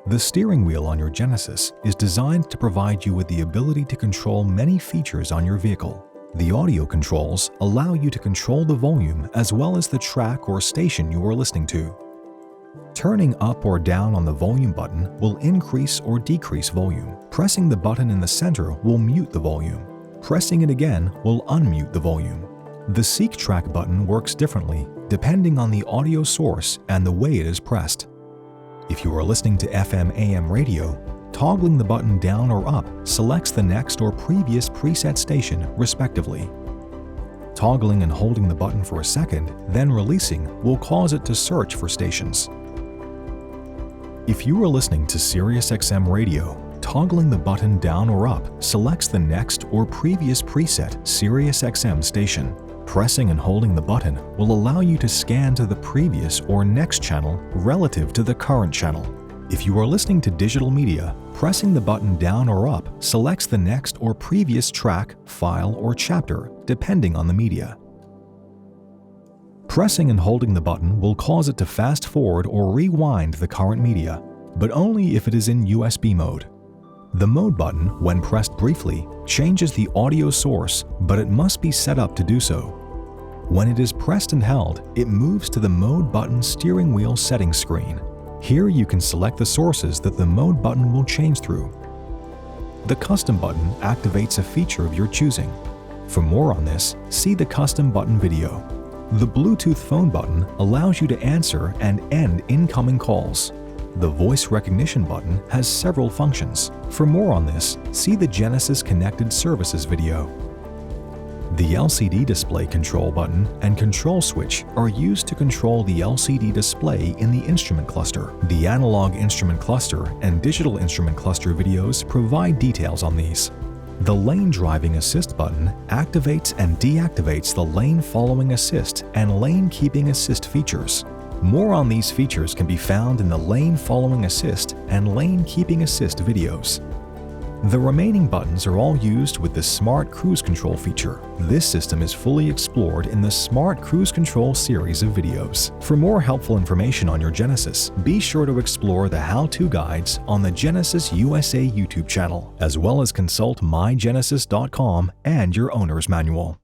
The steering wheel on your Genesis is designed to provide you with the ability to control many features on your vehicle. The audio controls allow you to control the volume as well as the track or station you are listening to. Turning up or down on the volume button will increase or decrease volume. Pressing the button in the center will mute the volume. Pressing it again will unmute the volume. The Seek Track button works differently depending on the audio source and the way it is pressed. If you are listening to FM/AM radio, toggling the button down or up selects the next or previous preset station, respectively. Toggling and holding the button for a second, then releasing, will cause it to search for stations. If you are listening to Sirius XM radio, toggling the button down or up selects the next or previous preset Sirius XM station. Pressing and holding the button will allow you to scan to the previous or next channel relative to the current channel. If you are listening to digital media, pressing the button down or up selects the next or previous track, file, or chapter, depending on the media. Pressing and holding the button will cause it to fast forward or rewind the current media, but only if it is in USB mode. The mode button, when pressed briefly, changes the audio source, but it must be set up to do so. When it is pressed and held, it moves to the mode button steering wheel settings screen. Here you can select the sources that the mode button will change through. The custom button activates a feature of your choosing. For more on this, see the custom button video. The Bluetooth phone button allows you to answer and end incoming calls. The voice recognition button has several functions. For more on this, see the Genesis Connected Services video. The LCD display control button and control switch are used to control the LCD display in the instrument cluster. The analog instrument cluster and digital instrument cluster videos provide details on these. The Lane Driving Assist button activates and deactivates the lane following assist and lane keeping assist features. More on these features can be found in the Lane Following Assist and Lane Keeping Assist videos. The remaining buttons are all used with the Smart Cruise Control feature. This system is fully explored in the Smart Cruise Control series of videos. For more helpful information on your Genesis, be sure to explore the how-to guides on the Genesis USA YouTube channel, as well as consult mygenesis.com and your owner's manual.